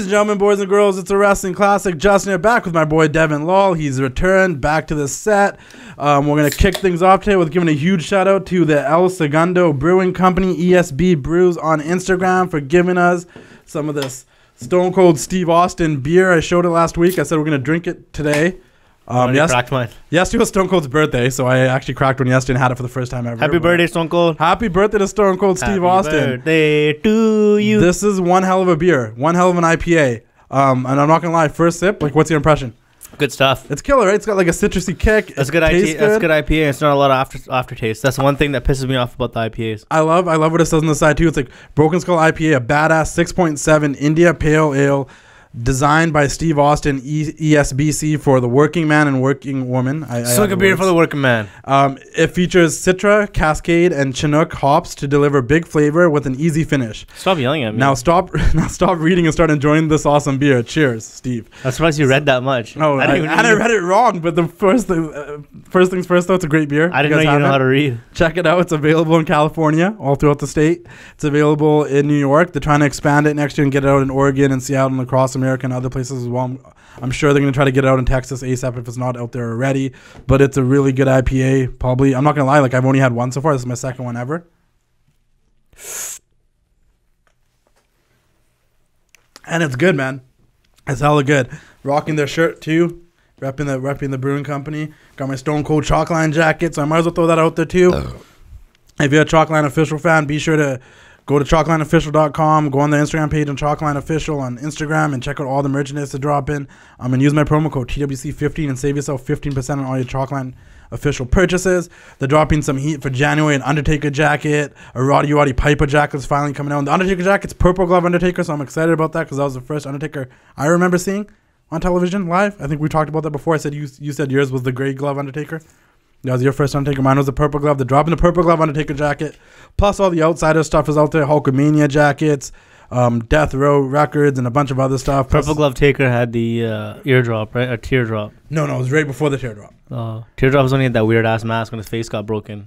and gentlemen, boys and girls, it's a wrestling classic. Justin here, back with my boy Devon Lal. He's returned back to the set. We're going to kick things off today with giving a huge shout out to the El Segundo Brewing Company, ESB Brews, on Instagram for giving us some of this Stone Cold Steve Austin beer. I showed it last week. I said we're going to drink it today. Cracked mine. Yesterday was Stone Cold's birthday, so I actually cracked one yesterday and had it for the first time ever. Happy birthday, Stone Cold. Happy birthday to Stone Cold Steve Austin. Happy birthday to you. This is one hell of a beer. One hell of an IPA. And I'm not going to lie, first sip, like, what's your impression? Good stuff. It's killer, right? It's got like a citrusy kick. That's good IPA. That's good IPA. It's not a lot of aftertaste. That's one thing that pisses me off about the IPAs. I love what it says on the side too. It's like Broken Skull IPA, a badass 6.7 India Pale Ale, designed by Steve Austin, ESBC, for the working man and working woman. So like a beer for the working man. It features Citra, Cascade, and Chinook hops to deliver big flavor with an easy finish. Stop yelling at me. Now stop reading and start enjoying this awesome beer. Cheers, Steve. I'm surprised you read that much. No, I read it wrong, but the first things first, though, it's a great beer. I didn't know you know how to read. Check it out. It's available in California, all throughout the state. It's available in New York. They're trying to expand it next year and get it out in Oregon and Seattle and across America and other places as well. I'm sure they're going to try to get it out in Texas ASAP if it's not out there already. But it's a really good IPA. Probably, I'm not going to lie, like, I've only had one so far. This is my second one ever. And it's good, man. It's hella good. Rocking their shirt too. Repping the brewing company. Got my Stone Cold Chalkline jacket, so I might as well throw that out there too. If you're a Chalkline Official fan, be sure to go to chalklineofficial.com, go on the Instagram page on Chalkline Official on Instagram, and check out all the merchandise to drop in. And use my promo code TWC15 and save yourself 15% on all your Chalkline Official purchases. They're dropping some heat for January. An Undertaker jacket, a Roddy Piper jacket is finally coming out. And the Undertaker jacket's Purple Glove Undertaker, so I'm excited about that because that was the first Undertaker I remember seeing on television live. I think we talked about that before. I said you said yours was the Gray Glove Undertaker. That was your first Undertaker. Mine was the Purple Glove. They're dropping the Purple Glove Undertaker jacket. Plus all the outsider stuff is out there. Hulkamania jackets, Death Row Records, and a bunch of other stuff. Purple Glove Taker had the eardrop, right? A teardrop. No, it was right before the teardrop. Teardrop was only had that weird ass mask when his face got broken.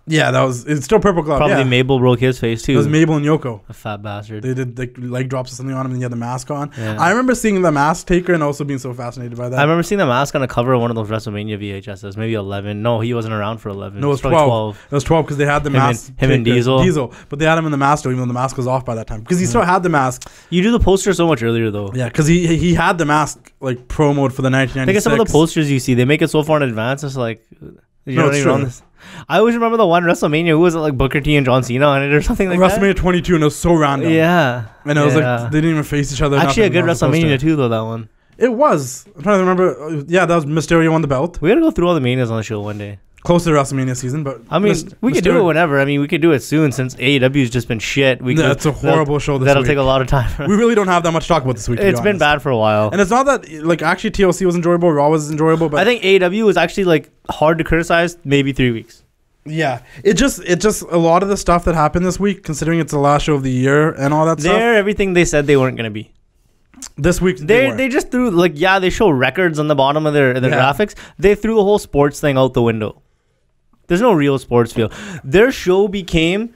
Yeah, it's still Purple Glove. Probably Mabel broke his face too. It was Mabel and Yoko. A fat bastard. They did like leg drops or something on him, and he had the mask on. Yeah. I remember seeing the Mask Taker and also being so fascinated by that. I remember seeing the mask on the cover of one of those WrestleMania VHSs. Maybe 11. No, he wasn't around for 11. No, it was 12. It was 12 because they had the mask. Him and Diesel. But they had him in the mask though, even though the mask was off by that time. Because he still had the mask. You do the poster so much earlier though. Yeah, because he had the mask like promoted for the 1996. Think of some of the posters you see. They make it so far in advance. It's like, it's true. I always remember the one WrestleMania. Who was it, like Booker T and John Cena on it or something like WrestleMania 22, and it was so random. Yeah. And it was like, they didn't even face each other. Actually, a good WrestleMania too, though, that one. It was. I'm trying to remember. Yeah, that was Mysterio on the belt. We got to go through all the manias on the show one day. Close to the WrestleMania season, but I mean, we could do it whenever. I mean, we could do it soon since AEW's just been shit. It's a horrible show this week. That'll take a lot of time. We really don't have that much to talk about this week. It's been bad for a while. And it's not that, like, actually TLC was enjoyable, Raw was enjoyable, but I think AEW was actually, like, hard to criticize maybe 3 weeks. Yeah. It just a lot of the stuff that happened this week, considering it's the last show of the year and all that stuff. They're everything they said they weren't going to be. This week they just threw, like, they show records on the bottom of their graphics. They threw the whole sports thing out the window. There's no real sports feel. Their show became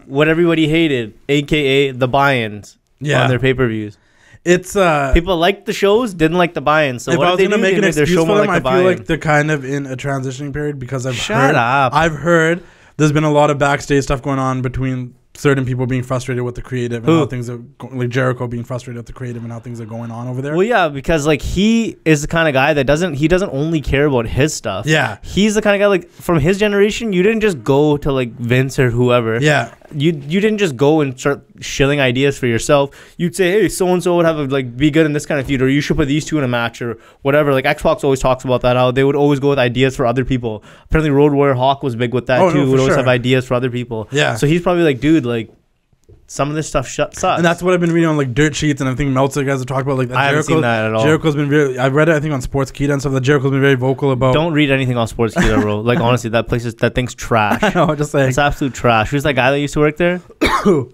what everybody hated, a.k.a. the buy-ins on their pay-per-views. It's people liked the shows, didn't like the buy-ins. So if I was going to make an excuse for them, like I feel like they're kind of in a transitioning period because I've heard there's been a lot of backstage stuff going on between certain people being frustrated with the creative and how things are like Jericho being frustrated with the creative and how things are going on over there. Well, yeah, because like he is the kind of guy that doesn't only care about his stuff. Yeah, he's the kind of guy like from his generation. You didn't just go to like Vince or whoever. Yeah, you didn't just go and start shilling ideas for yourself. You'd say, hey, so and so would have be good in this kind of feud, or you should put these two in a match or whatever. Like Xbox always talks about that, how they would always go with ideas for other people. Apparently, Road Warrior Hawk was big with that too. Would always have ideas for other people. Yeah, so he's probably like, dude, like. Some of this stuff sucks. And that's what I've been reading on like dirt sheets, and I think Meltzer guys have talked about like that. I haven't seen that at all. Jericho's been very. I've read it, I think, on Sportskeeda and stuff. That Jericho's been very vocal about. Don't read anything on Sportskeeda, bro. Like honestly, that thing's trash. I know, just saying. It's absolute trash. Who's that guy that used to work there?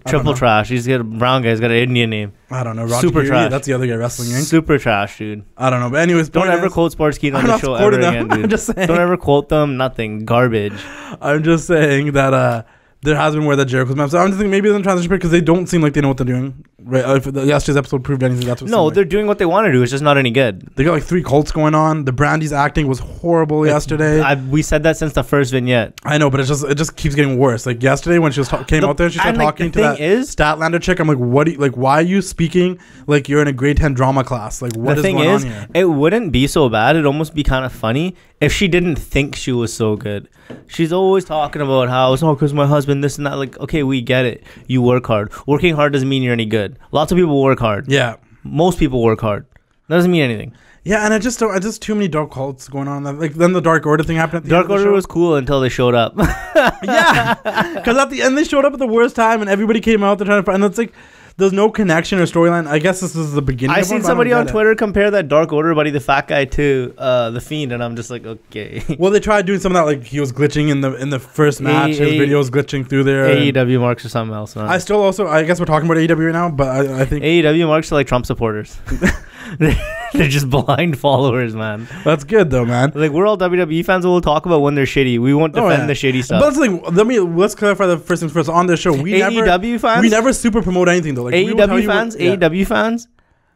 Triple trash. He's got a brown guy. He's got an Indian name. I don't know. Super trash. That's the other guy, Wrestling Inc. Super trash, dude. I don't know, but anyways, don't ever quote Sportskeeda on the show ever again, dude. I'm just saying. Don't ever quote them. Nothing. Garbage. I'm just saying that. there has been where that Jericho's messed up. I'm just thinking maybe it's in transition period because they don't seem like they know what they're doing. Right? If yesterday's episode proved anything, that's what. No, they're doing what they want to do. It's just not any good. They got like 3 cults going on. The Brandy's acting was horrible yesterday. We said that since the first vignette. I know, but it just keeps getting worse. Like yesterday when she was came out there, she started talking to that Statlander chick. I'm like, what? Why are you speaking like you're in a grade 10 drama class? Like what is going on here? It wouldn't be so bad. It'd almost be kind of funny if she didn't think she was so good. She's always talking about how it's not because my husband this and that. Like, okay, we get it. You work hard. Working hard doesn't mean you're any good. Lots of people work hard. Yeah. Most people work hard. That doesn't mean anything. Yeah, and I just too many dark cults going on. Like then the Dark Order thing happened. At the Dark Order was cool until they showed up. Yeah, because at the end they showed up at the worst time, and everybody came out there trying to find. And it's like there's no connection or storyline. I guess this is the beginning. I seen somebody on Twitter compare that Dark Order buddy, the fat guy, to the Fiend, and I'm just like, okay. Well, they tried doing some of that, like he was glitching in the first match. His video was glitching through there. AEW marks or something else, man. I guess we're talking about AEW right now, but I think AEW marks are like Trump supporters. They're just blind followers, man. That's good though, man. Like we're all WWE fans. We'll talk about when they're shitty. We won't defend the shitty stuff. But that's like, let's clarify the first things first. On this show, we never super promote anything though. Like AEW fans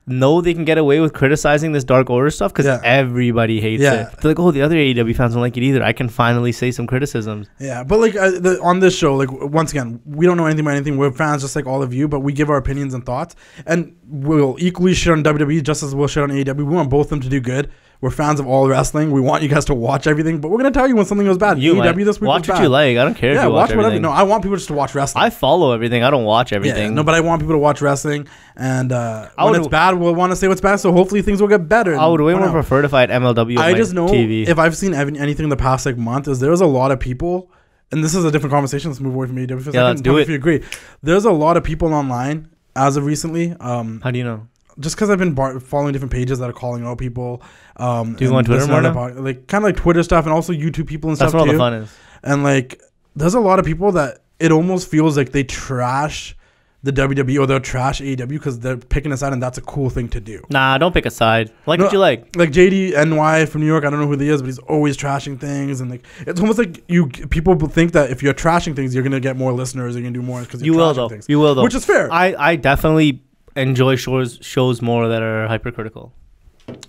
know they can get away with criticizing this Dark Order stuff because everybody hates it. They're like, oh, the other AEW fans don't like it either. I can finally say some criticisms. Yeah, but like on this show, like once again, we don't know anything about anything. We're fans just like all of you, but we give our opinions and thoughts, and we'll equally shit on WWE just as we'll shit on AEW. We want both of them to do good. We're fans of all wrestling. We want you guys to watch everything, but we're gonna tell you when something goes bad. AEW this week watch what you like. I don't care. Yeah, if you watch whatever. everything. No, I want people just to watch wrestling. I follow everything. I don't watch everything. Yeah, no, but I want people to watch wrestling, and when it's bad, we'll want to say what's bad. So hopefully things will get better. I would way more prefer if I had MLW. I just know TV. If I've seen anything in the past like month, is there was a lot of people, and this is a different conversation. Let's move away from AEW for a second. Let's do it. If you agree, there's a lot of people online as of recently. How do you know? Just because I've been following different pages that are calling out people. Do you go on Twitter more now? Like kind of like Twitter stuff, and also YouTube people and stuff too. That's where all the fun is. And like, there's a lot of people that it almost feels like they trash the WWE or they'll trash AEW because they're picking a side, and that's a cool thing to do. Nah, don't pick a side. What you like. Like JDNY from New York, I don't know who he is, but he's always trashing things, and like it's almost like people think that if you're trashing things, you're gonna get more listeners, you're gonna do more because you're trashing things. You will though. Which is fair. I definitely enjoy shows more that are hypercritical.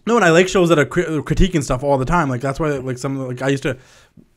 No, and I like shows that are critiquing stuff all the time. Like that's why, like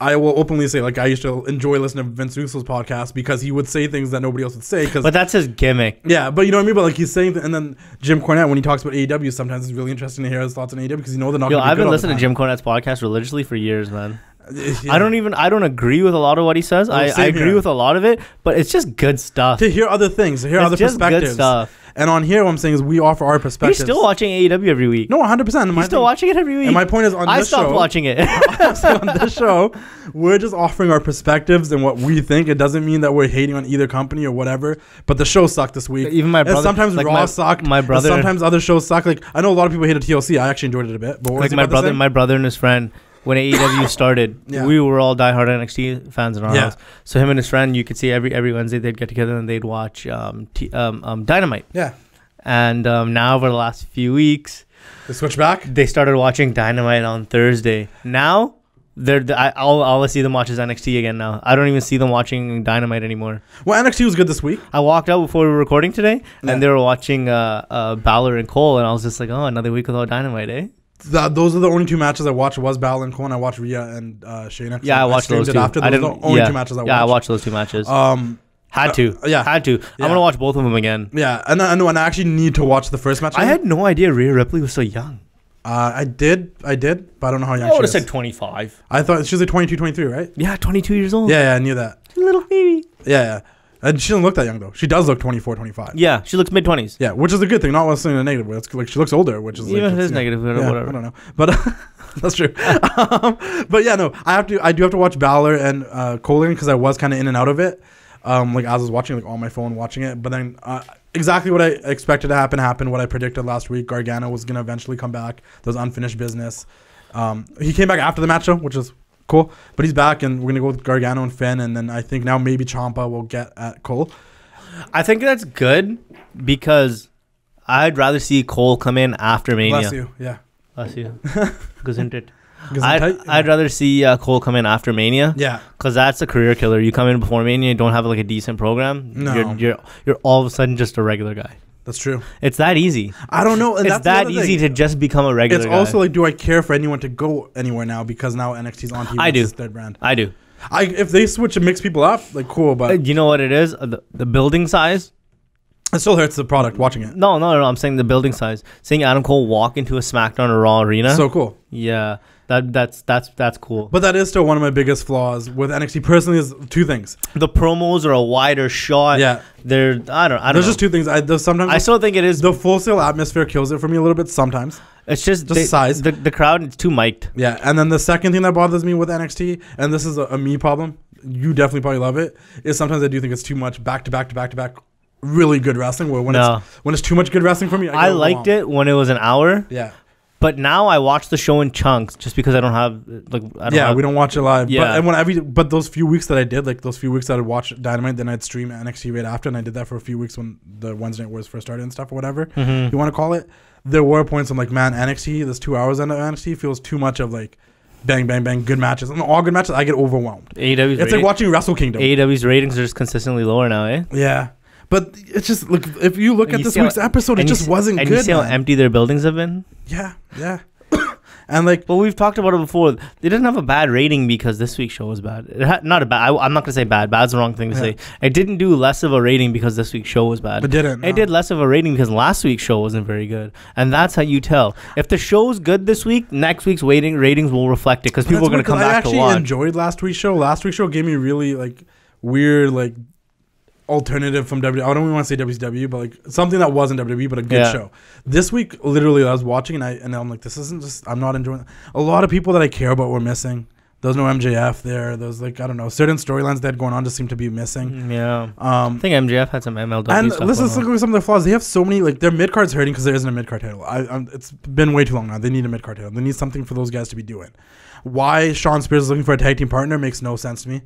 I will openly say, like I used to enjoy listening to Vince Russo's podcast because he would say things that nobody else would say. But that's his gimmick. Yeah, but you know what I mean. But like he's saying, and then Jim Cornette when he talks about AEW, sometimes it's really interesting to hear his thoughts on AEW because you know they're not. Yo, I've been listening to Jim Cornette's podcast religiously for years, man. Yeah. I don't agree with a lot of what he says. I agree with a lot of it, but it's just good stuff. To hear other things, to hear other perspectives. Good stuff. And on here, what I'm saying is we offer our perspectives. You're still watching AEW every week. No, 100%. You're still watching it every week. And my point is on this show. I stopped watching it. On this show, we're just offering our perspectives and what we think. It doesn't mean that we're hating on either company or whatever. But the show sucked this week. Even my brother. And sometimes like Raw sucked. My brother. Sometimes other shows suck. Like I know a lot of people hated TLC. I actually enjoyed it a bit. But what like my brother and his friend. When AEW started, we were all diehard NXT fans in our house. So him and his friend, you could see every Wednesday they'd get together and they'd watch Dynamite. Yeah. And now over the last few weeks, they switched back. They started watching Dynamite on Thursday. Now I'll see them watch as NXT again. Now I don't even see them watching Dynamite anymore. Well, NXT was good this week. I walked out before we were recording today, and they were watching Balor and Cole, and I was just like, oh, another week without Dynamite, eh? Those are the only two matches I watched. Was Balor and Cole, and I watched Rhea and Shayna. Yeah, I watched those two. After those are the only two matches I watched. Yeah, I watched those two matches. Had to. I'm gonna watch both of them again. Yeah, and I know, and I actually need to watch the first match. I had no idea Rhea Ripley was so young. I did, but I don't know how young she is. I would have said 25. I thought she was like 22, 23, right? Yeah, 22 years old. Yeah, I knew that. She's a little baby. Yeah. And she doesn't look that young, though. She does look 24, 25. Yeah, she looks mid-20s. Yeah, which is a good thing. Not listening to a negative way. It's like she looks older, which is even if it is negative, whatever. I don't know. But that's true. But yeah, no, I do have to watch Balor and Cole because I was kind of in and out of it. Like as I was watching, like on my phone watching it. But then exactly what I expected to happen happened. What I predicted last week, Gargano was going to eventually come back. There was unfinished business. He came back after the match, though, which is cool, but he's back, and we're gonna go with Gargano and Finn, and then I think now maybe Ciampa will get at Cole. I think that's good because I'd rather see Cole come in after Mania. Bless you, yeah. Bless you. Gesundheit. I'd rather see Cole come in after Mania. Yeah, because that's a career killer. You come in before Mania, you don't have like a decent program. No. You're all of a sudden just a regular guy. That's true. It's that easy. I don't know. And it's that easy to just become a regular guy. It's also like, do I care for anyone to go anywhere now because now NXT's on TV? I do. It's their brand. I do. If they switch and mix people up, like cool, but you know what it is? The building size. It still hurts the product watching it. No. I'm saying the building size. Seeing Adam Cole walk into a SmackDown or Raw arena. So cool. Yeah. That's cool. But that is still one of my biggest flaws with NXT personally is two things. The promos are a wider shot. Yeah. I don't know. There's just two things. Sometimes I still think it is the Full Sail atmosphere kills it for me a little bit sometimes. It's just size. The crowd is too mic'd. Yeah. And then the second thing that bothers me with NXT, and this is a me problem, you definitely probably love it, is sometimes I do think it's too much back to back really good wrestling. Where when it's too much good wrestling for me, I liked it when it was an hour. Yeah. But now I watch the show in chunks just because I don't have we don't watch it live. Yeah. But those few weeks that I did, like those few weeks that I'd watch Dynamite, then I'd stream NXT right after, and I did that for a few weeks when the Wednesday Night Wars first started and stuff or whatever you want to call it. There were points I'm like, man, NXT, this 2 hours into NXT feels too much of like bang, bang, bang, good matches. And all good matches, I get overwhelmed. It's like watching Wrestle Kingdom. AEW's ratings are just consistently lower now, eh? Yeah. But it's just, look, if you look at this week's episode, it just wasn't good. And you see how empty their buildings have been? Yeah. And like, but we've talked about it before. They didn't have a bad rating because this week's show was bad. Not a bad. I'm not gonna say bad. Bad's the wrong thing to say. It didn't do less of a rating because this week's show was bad. It didn't. It did less of a rating because last week's show wasn't very good, and that's how you tell. If the show's good this week, next week's ratings will reflect it because people are gonna come back to watch. I actually enjoyed last week's show. Last week's show gave me really like weird like alternative from WWE. I don't even want to say WCW, but like something that wasn't WWE, but a good show. This week, literally, I was watching and I'm like, this isn't just. I'm not enjoying it. A lot of people that I care about were missing. There was no MJF there. There was like, I don't know, certain storylines that had going on just seemed to be missing. Yeah. I think MJF had some MLW and stuff. Let's look at some of their flaws. They have so many, like their mid card's hurting because there isn't a mid card title. It's been way too long now. They need a mid card title. They need something for those guys to be doing. Why Shawn Spears is looking for a tag team partner makes no sense to me.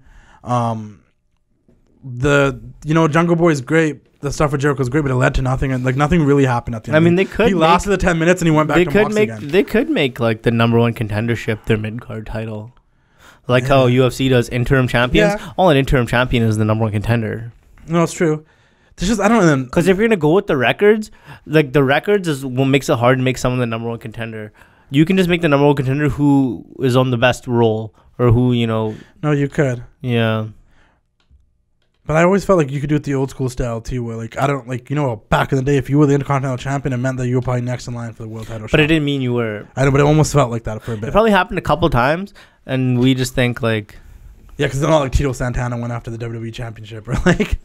Jungle Boy is great. The stuff with Jericho is great, but it led to nothing, and like nothing really happened at the end. I mean, they could. He lasted the 10 minutes, and he went back to Moxley again. They could make like the number one contendership their mid card title, like how UFC does interim champions. Yeah. All an interim champion is the number one contender. No, it's true. It's just I don't know. Because if you're gonna go with the records, like the records is what makes it hard to make someone the number one contender. You can just make the number one contender who is on the best role or who No, you could. Yeah. But I always felt like you could do it the old school style too, where like back in the day, if you were the Intercontinental Champion, it meant that you were probably next in line for the world title. But it didn't mean you were. I know, but it almost felt like that for a bit. It probably happened a couple times, and we just think like. Yeah, because it's not like Tito Santana went after the WWE Championship or like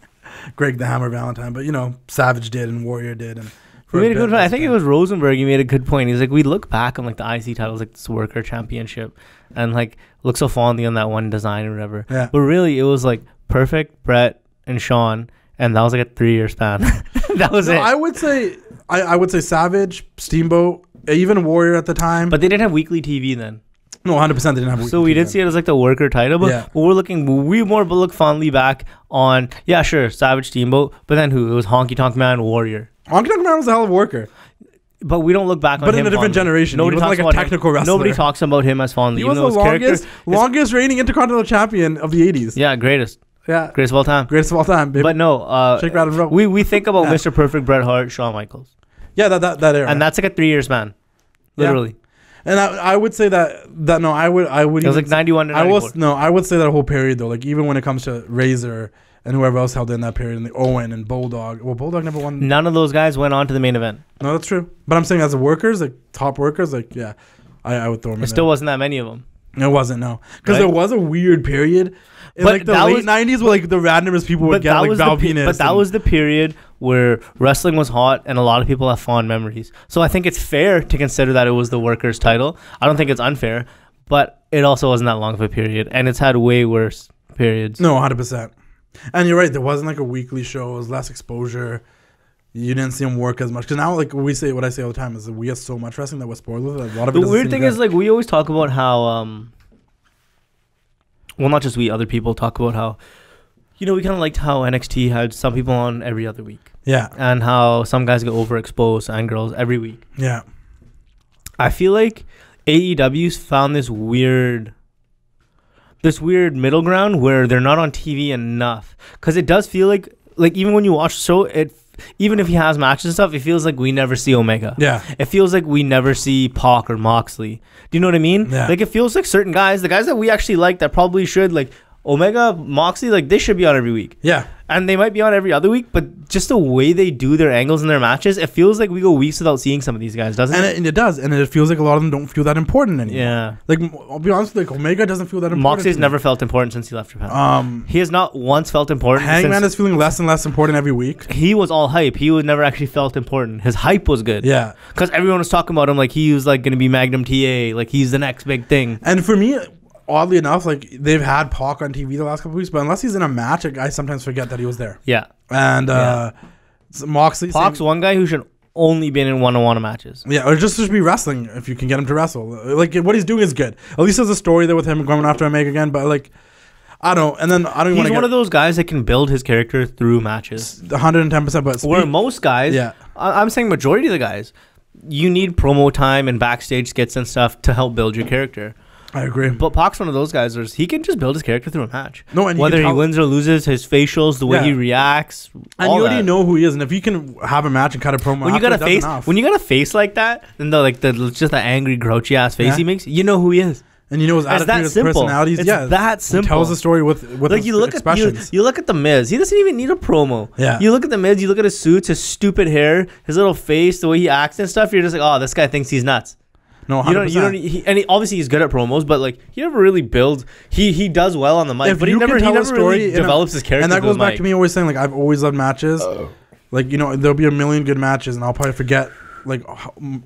Greg the Hammer Valentine, but Savage did and Warrior did, and. He made a good point. I think it was Rosenberg. He made a good point. He's like, we look back on like the IC titles, like this Worker Championship, and like look so fondly on that one design or whatever. Yeah. But really, it was like Perfect, Brett, and Sean, and that was like a 3-year span. That was it. I would say Savage, Steamboat, even Warrior at the time. But they didn't have weekly TV then. No, 100% they didn't have weekly TV. So we did see it as like the Worker title, but we more look fondly back on Savage, Steamboat, but then who? It was Honky Tonk Man, Warrior. Honky Tonk Man was a hell of a worker. But we don't look back on him. But in a different generation. Nobody talks like a technical wrestler. Nobody talks about him as fondly. He was the longest reigning Intercontinental Champion of the 80s. Yeah, greatest. Yeah. Greatest of all time. Greatest of all time, baby. But no, Shake, rattle, and roll. We think about Mr. Perfect, Bret Hart, Shawn Michaels. Yeah, that era. And that's like a 3-year span. Literally. And I would say that I would it was like 91 to 94. I would say that whole period though, like even when it comes to Razor and whoever else held in that period, and the Owen and Bulldog. Well, Bulldog never won. None of those guys went on to the main event. No, that's true. But I'm saying as workers, like top workers, like I would throw them in. It still wasn't that many of them. It wasn't, no. Because there was a weird period in like the late 90s where like the randomest people would get like Val Venus. But that was the period where wrestling was hot and a lot of people have fond memories. So I think it's fair to consider that it was the workers' title. I don't think it's unfair, but it also wasn't that long of a period. And it's had way worse periods. No, 100%. And you're right. There wasn't like a weekly show. It was less exposure. You didn't see them work as much. Because now, like what I say all the time is that we have so much wrestling that we're spoiled with it. A lot of it. The weird thing is, like, we always talk about how, well, not just we, other people talk about how, we kind of liked how NXT had some people on every other week. Yeah. And how some guys get overexposed and girls every week. Yeah. I feel like AEW's found this weird middle ground where they're not on TV enough, because it does feel like even when you watch the show, even if he has matches and stuff, it feels like we never see Omega. Yeah. It feels like we never see Pac or Moxley. Do you know what I mean? Yeah. Like, it feels like certain guys, the guys that we actually like that probably should, like Omega, Moxley, like they should be on every week. Yeah. And they might be on every other week, but just the way they do their angles in their matches, it feels like we go weeks without seeing some of these guys, doesn't it? And it does. And it feels like a lot of them don't feel that important anymore. Yeah. Like, I'll be honest, like Omega doesn't feel that important. Moxley's never felt important since he left Japan. He has not once felt important. Hangman is feeling less and less important every week. He was all hype. He was never actually felt important. His hype was good. Yeah. Because everyone was talking about him like he was like going to be Magnum TA. Like he's the next big thing. And for me, oddly enough, like they've had Pac on TV the last couple of weeks, but unless he's in a match, I sometimes forget that he was there. Yeah. And Moxley, Pac's one guy who should only be in one-on-one matches. Yeah, or just be wrestling if you can get him to wrestle. Like what he's doing is good. At least there's a story there with him going after Omega again. But like, I don't. And then I don't. He's one of those guys that can build his character through matches. 110%. But where most guys, yeah, I'm saying majority of the guys, you need promo time and backstage skits and stuff to help build your character. I agree. But Pac's one of those guys where he can just build his character through a match. No, and whether he wins or loses, his facials, the way he reacts, and you already know who he is. And if you can have a match and cut a promo, when you got a face like that, and just the angry, grouchy ass face he makes, you know who he is. And you know his attitude, his personalities. It's that simple. He tells the story with like his expressions. You look at the Miz. He doesn't even need a promo. Yeah. You look at the Miz. You look at his suits, his stupid hair, his little face, the way he acts and stuff. You're just like, oh, this guy thinks he's nuts. No, 100%. Obviously he's good at promos, but like he never really builds. He does well on the mic, but he never really develops his character. And that goes back to me always saying like I've always loved matches. Like there'll be a million good matches, and I'll probably forget like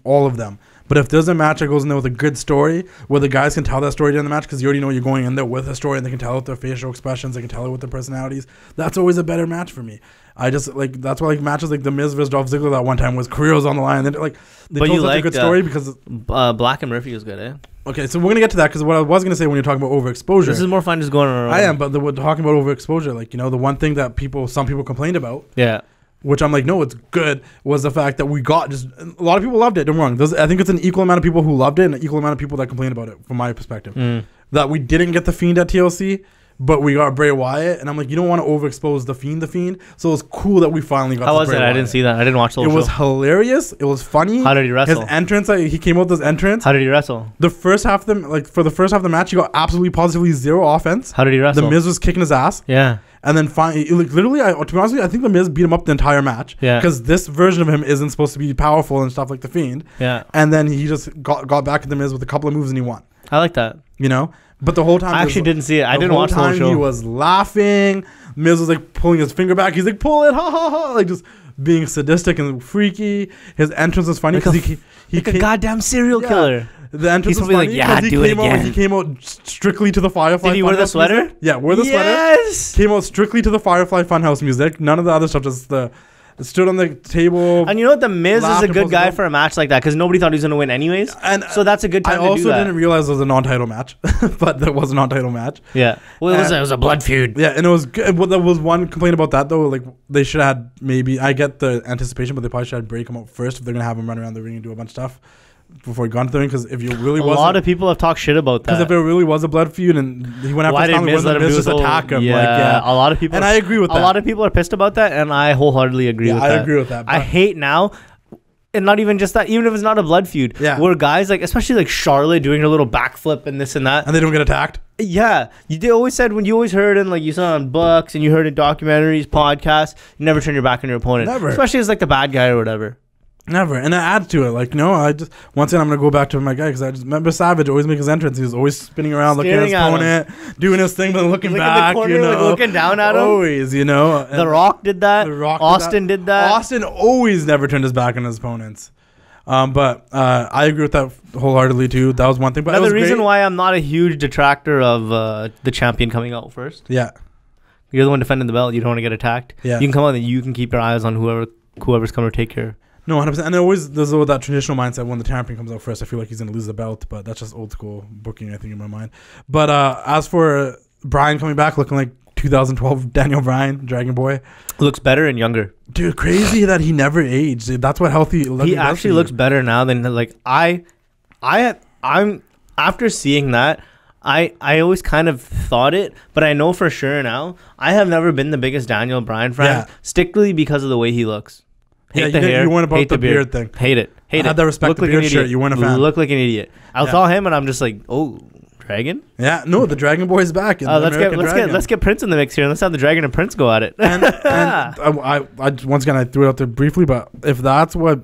all of them. But if there's a match that goes in there with a good story, where the guys can tell that story during the match, because you already know you're going in there with a story, and they can tell it with their facial expressions, they can tell it with their personalities. That's always a better match for me. I just like that's why like matches like the Miz vs Dolph Ziggler that one time was career was on the line. They told such a good story because Black and Murphy was good, eh? Okay, so we're gonna get to that because what I was gonna say when you're talking about overexposure, this is more fun just going around. I am, but we're talking about overexposure. Like the one thing that some people complained about, which I'm like, no, it's good, was the fact that we got just a lot of people loved it. Don't get me wrong. I think it's an equal amount of people who loved it and an equal amount of people that complained about it, from my perspective. That we didn't get the Fiend at TLC, but we got Bray Wyatt, and I'm like, you don't want to overexpose the Fiend. So it's cool that we finally got. How was Bray it? Wyatt. I didn't see that. I didn't watch the whole show. It was hilarious. It was funny. How did he wrestle? His entrance, he came out with his entrance. How did he wrestle? The first half of for the first half of the match, he got absolutely positively zero offense. How did he wrestle? The Miz was kicking his ass. Yeah. And then finally, like literally, to be honest with you, I think the Miz beat him up the entire match. Yeah. Because this version of him isn't supposed to be powerful and stuff like the Fiend. Yeah. And then he just got back at the Miz with a couple of moves and he won. I like that. But the whole time I actually didn't see it. I didn't watch the whole show. He was laughing. Miz was like pulling his finger back. He's like, pull it, ha ha ha, like just being sadistic and freaky. His entrance was funny because he like a goddamn serial killer. The entrance was funny because he came out strictly to the Firefly. Did he wear the sweater? Music. Yeah, wear the sweater. Yes. Came out strictly to the Firefly Funhouse music. None of the other stuff. Just stood on the table. And you know what? The Miz is a good guy for a match like that because nobody thought he was going to win anyways. And so that's a good time to do that. I also didn't realize it was a non-title match, but there was a non-title match. Yeah. Well, it was a blood feud. Yeah, and it was good. Well, there was one complaint about that though. Like they should have had maybe. I get the anticipation, but they probably should have break him out first if they're gonna have him run around the ring and do a bunch of stuff before he got into the ring. Because if you really was a lot of people have talked shit about that. Because if it really was a blood feud and he went after why did Miz let him just attack him? Yeah, a lot of people. And I agree with that. A lot of people are pissed about that, and I wholeheartedly agree with that. I agree with that. I hate now. And not even just that, even if it's not a blood feud, where guys like, especially like Charlotte doing her little backflip and this and that, and they don't get attacked. Yeah, they always said when you always heard in like you saw on books and you heard in documentaries, podcasts, you never turn your back on your opponent, never, especially as like the bad guy or whatever. Never, and I add to it. Like, no, I just once again I'm gonna go back to my guy because I just remember Savage always make his entrance. He was always spinning around, looking at his opponent, doing his thing, but looking back, in the corner, like looking down at him. Always, The Rock did that. Austin did that. Austin always never turned his back on his opponents. But I agree with that wholeheartedly too. That was one thing. But the reason why I'm not a huge detractor of the champion coming out first. Yeah, you're the one defending the belt. You don't want to get attacked. Yeah, you can come out and you can keep your eyes on whoever's coming to take care. No, 100%. And there's always that traditional mindset when the champion comes out first. I feel like he's gonna lose the belt, but that's just old school booking, I think, in my mind. But as for Bryan coming back, looking like 2012 Daniel Bryan, Dragon Boy, looks better and younger. Dude, crazy that he never aged. That's what healthy. He actually looks better now than like I I'm after seeing that, I always kind of thought it, but I know for sure now. I have never been the biggest Daniel Bryan fan, strictly because of the way he looks. Hate the hair. You went about hate the beard thing. Hate it. I had that respect the beard shirt. You weren't a fan. Look like an idiot. I saw him and I'm just like, oh, Dragon? Yeah, no, the Dragon Boy's back. Let's get Prince in the mix here and let's have the Dragon and Prince go at it. and I once again I threw it out there briefly, but if that's what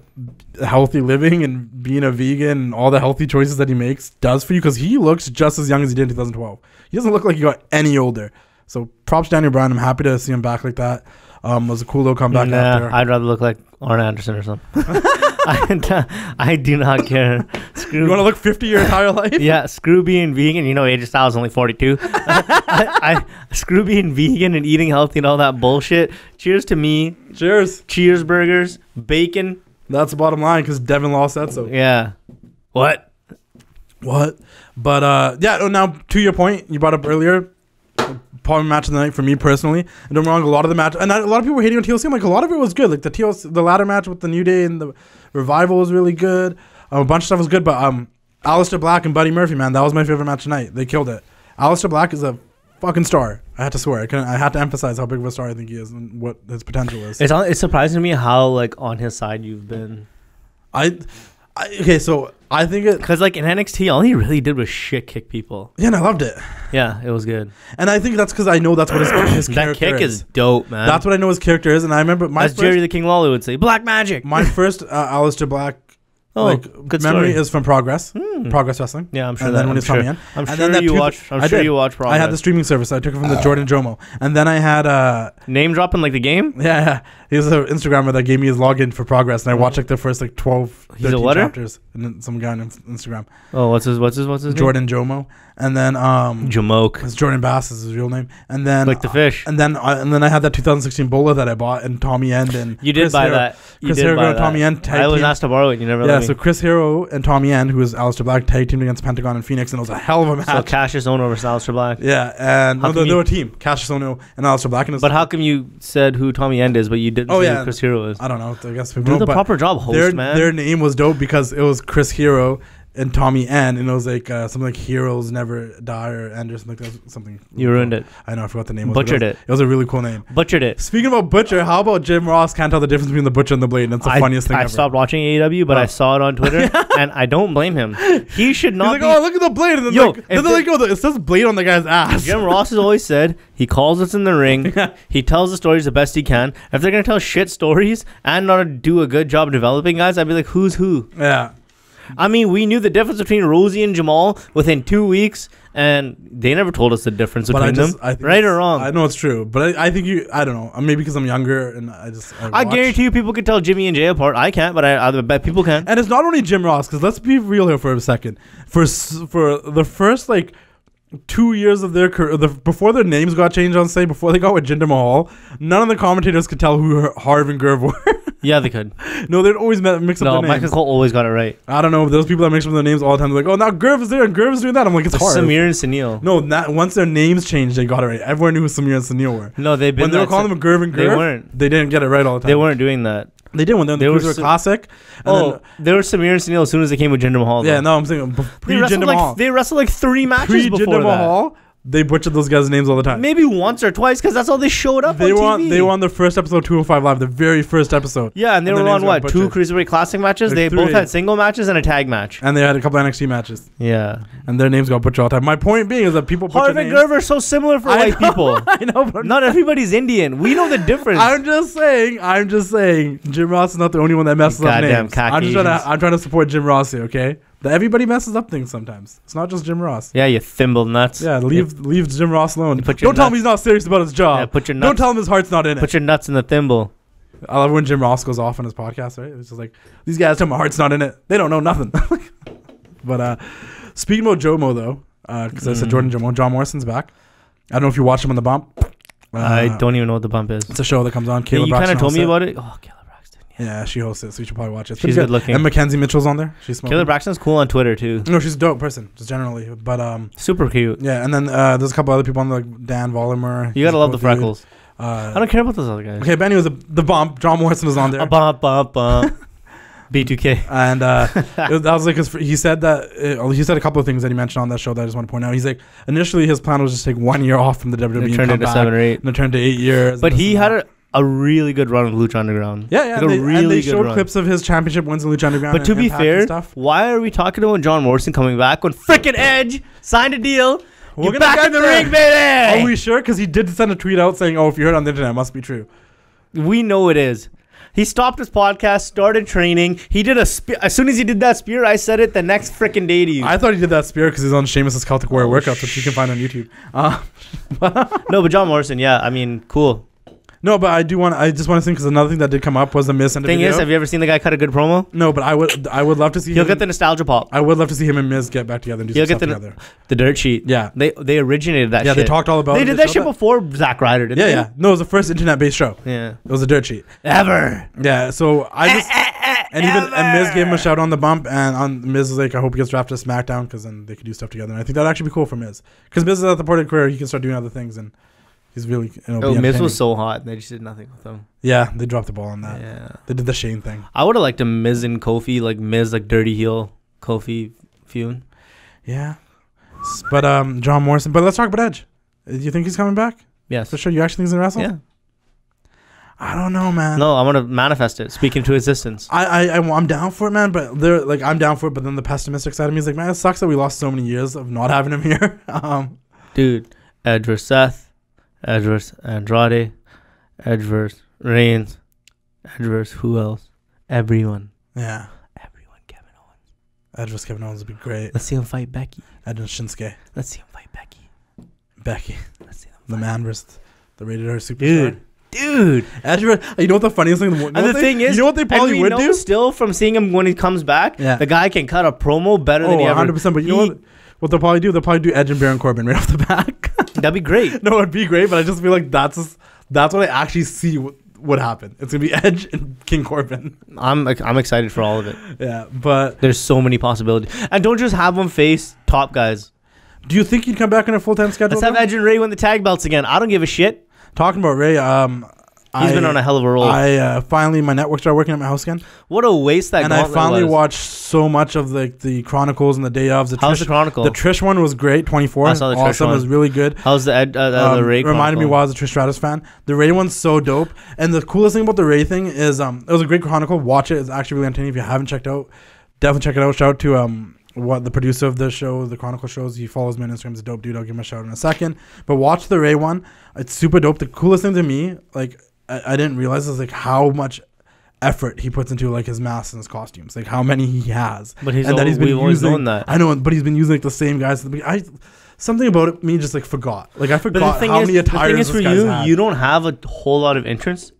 healthy living and being a vegan and all the healthy choices that he makes does for you, because he looks just as young as he did in 2012. He doesn't look like he got any older. So props to Daniel Bryan. I'm happy to see him back like that. It was a cool little comeback after. I'd rather look like Arn Anderson or something. I do not care. You want to look 50 your entire life? Yeah, screw being vegan. You know, AJ Styles is only 42. Screw being vegan and eating healthy and all that bullshit. Cheers to me. Cheers burgers. Bacon. That's the bottom line because Devon Lal said so. Yeah. What? But now to your point you brought up earlier, probably match of the night for me personally. And don't get me wrong, a lot of the match, and a lot of people were hating on TLC. I'm like, a lot of it was good. Like the ladder match with the New Day and the Revival was really good. A bunch of stuff was good, but Aleister Black and Buddy Murphy, man, that was my favorite match tonight. They killed it. Aleister Black is a fucking star. I had to swear. I had to emphasize how big of a star I think he is and what his potential is. It's surprising to me how like on his side you've been. Okay, so I think it because like in NXT, all he really did was shit kick people. Yeah, and I loved it. Yeah, it was good. And I think that's because I know that's what his character that kick is dope, man. That's what I know his character is, and I remember as Jerry the King Lawler would say, Black Magic. My first Aleister Black good memory is from Progress Wrestling. Yeah, I'm sure. And then when he's coming in, I'm sure you watch Progress. I had the streaming service. So I took it from the Jordan Jomo, and then I had name dropping like the game. Yeah. He was an Instagrammer that gave me his login for Progress, and I watched like the first like 12, 13 chapters, and then some guy on Instagram. Oh, what's his Jordan Jomo, and then Jamoke. It's Jordan Bass is his real name, and then like the fish, and then I had that 2016 Bola that I bought, and Tommy End and you did Chris buy Hero, that. Chris Hero and Tommy End. I was asked to borrow it. You never. Yeah, so Chris Hero and Tommy End, who was Aleister Black, tag teamed against Pentagon and Phoenix, and it was a hell of a match. So Cassius Ohno versus Aleister Black. Yeah, and they were a team, Cassius Ohno and Aleister Black. But how come you said who Tommy End is, but you didn't say who Chris Hero is? I don't know. I guess people do the proper job, host, man. Their name was dope because it was Chris Hero and Tommy N, and it was like something like Heroes Never Die or End or something like that. Something. You ruined it. I know. I forgot the name. Butchered it. It was a really cool name. Butchered it. Speaking about Butcher, how about Jim Ross can't tell the difference between the Butcher and the Blade? And it's the funniest thing ever. I stopped watching AEW, but I saw it on Twitter, and I don't blame him. He should not. He's like, oh, look at the Blade, and then it says Blade on the guy's ass. Jim Ross has always said he calls us in the ring. He tells the stories the best he can. If they're gonna tell shit stories and not do a good job developing guys, I'd be like, who's who? Yeah. I mean, we knew the difference between Rosie and Jamal within 2 weeks, and they never told us the difference between them. Right or wrong? I know it's true, but I think I don't know. Maybe because I'm younger and I guarantee you people could tell Jimmy and Jay apart. I can't, but I bet people can. And it's not only Jim Ross, because let's be real here for a second. For the first, 2 years of their career, before their names got changed on site, before they got with Jinder Mahal, none of the commentators could tell who Harv and Gerv were. Yeah, they could. No, they'd always mix up their names. No, Michael Cole always got it right. I don't know. Those people that mix up their names all the time, they're like, oh, now Gerv is there and Gerv is doing that. I'm like, it's hard. Samir and Sunil. No, once their names changed, they got it right. Everyone knew who Samir and Sunil were. No, when they were calling them Gerv and Gerv, they weren't. They didn't get it right all the time. They weren't doing that. They did when they were the Classic. They were Samir and Sunil as soon as they came with Jinder Mahal. Yeah, no, I'm saying pre-Jinder Mahal. They wrestled 3 matches before Jinder Mahal. They butchered those guys' names all the time. Maybe once or twice, because that's all they showed up on TV. They were on the first episode of 205 Live, the very first episode. Yeah, and they were on 2 Cruiserweight Classic matches? They both had single matches and a tag match. And they had a couple NXT matches. Yeah. And their names got butchered all the time. My point being is that people butcher Harv and Gerv are so similar for white people. I know, but not everybody's Indian. We know the difference. I'm just saying, Jim Ross is not the only one that messes up names. I'm trying to support Jim Ross here, okay? Everybody messes up things sometimes. It's not just Jim Ross. Yeah, you thimble nuts. Yeah, leave Jim Ross alone. Don't tell him he's not serious about his job. Yeah, put your nuts, don't tell him his heart's not in it. Put your nuts in the thimble. I love when Jim Ross goes off on his podcast, right? It's just like, these guys tell my heart's not in it. They don't know nothing. But speaking about Jomo, though, because I said Jordan Jomo, John Morrison's back. I don't know if you watched him on The Bump. I don't even know what The Bump is. It's a show that comes on. You kind of told me about it. Oh, Kayla. Yeah, she hosts it, so you should probably watch it. She's good looking. And Mackenzie Mitchell's on there. She's smoking. Kayla Braxton's cool on Twitter too. No, she's a dope person, just generally. But super cute. Yeah, and then there's a couple other people on there, like Dan Vollimer. You gotta love the freckles. I don't care about those other guys. Okay, Benny was the Bump. John Morrison was on there. A bump. B2K. And that was like he said that he said a couple of things that he mentioned on that show that I just want to point out. He's like, initially his plan was just take 1 year off from the WWE and turned come into back, 7 or 8. and it turned to 8 years. But he had a really good run with Lucha Underground. Yeah. Like and they showed clips of his championship wins in Lucha Underground. But to be fair, why are we talking about John Morrison coming back when freaking Edge signed a deal? We're You're back in the ring, baby! Are we sure? Because he did send a tweet out saying, "Oh, if you heard it on the internet, it must be true." We know it is. He stopped his podcast, started training. He did a spear. As soon as he did that spear, I said it the next freaking day to you. I thought he did that spear because he's on Sheamus's Celtic Warrior workouts, which you can find on YouTube. No, but John Morrison, yeah, I mean, cool. No, but I just want to think because another thing that did come up was the Miz and the Thing video. is, have you ever seen the guy cut a good promo? No, but I would love to see. He'll get the nostalgia pop. I would love to see him and Miz get back together and do some stuff together. The dirt sheet. Yeah, they originated that. Yeah, shit. they talked all about. They did that shit before Zack Ryder, didn't they? Yeah. No, it was the first internet-based show. Yeah, it was a dirt sheet ever. Yeah, so I just and Miz gave him a shout on the bump, and on Miz was like, I hope he gets drafted to SmackDown because then they could do stuff together. And I think that'd actually be cool for Miz because Miz is at the point of career he can start doing other things and. He's really, Miz was so hot. They just did nothing with him. Yeah, they dropped the ball on that. Yeah, they did the Shane thing. I would have liked a Miz and Kofi, like Miz, like dirty heel Kofi feud. Yeah, but John Morrison. But let's talk about Edge. Do you think he's coming back? Yes. For sure. You actually think he's gonna wrestle? Yeah. I don't know, man. No, I want to manifest it. Speak into existence. I'm down for it, man. But they're like, I'm down for it. But then the pessimistic side of me is like, man, it sucks that we lost so many years of not having him here. Dude, Edge versus Seth. Edge versus Andrade, Edge versus Reigns, Edge versus who else? Everyone. Yeah. Everyone. Kevin Owens. Edge versus Kevin Owens would be great. Let's see him fight Becky. Edge and Shinsuke. Let's see him fight Becky. Let's see them fight. The man versus the rated R superstar. Dude. Edge versus, you know what the funniest thing? And the thing is, you know what they probably would do? Still from seeing him when he comes back, the guy can cut a promo better than he ever. 100%. But you know what they'll probably do? They'll probably do Edge and Baron Corbin right off the back. That'd be great. No, it'd be great, but I just feel like that's what I actually see would happen. It's gonna be Edge and King Corbin. I'm excited for all of it. Yeah, but there's so many possibilities, and don't just have them face top guys. Do you think he'd come back on a full-time schedule? Let's have Edge and Ray win the tag belts again. I don't give a shit. Talking about Ray, He's been on a hell of a roll. Finally, my network started working at my house again. What a waste that gauntlet was. And I finally watched so much of the Chronicles and the Day Ofs. How's the Chronicle? The Trish one was great, 24. I saw the Trish one. It was really good. How's the Ray Chronicle? Reminded me why I was a Trish Stratus fan. The Ray one's so dope. And the coolest thing about the Ray thing is it was a great Chronicle. Watch it. It's actually really entertaining. If you haven't checked out, definitely check it out. Shout out to what the producer of the show, the Chronicle shows. He follows me on Instagram. He's a dope dude. I'll give him a shout out in a second. But watch the Ray one. It's super dope. The coolest thing to me, like, I didn't realize is like how much effort he puts into like his masks and his costumes, like how many he has. But we've always known that. I know, but he's been using like the same guys. Something about it, me just like forgot. Like I forgot how many attires this guy's had. You don't have a whole lot of interests,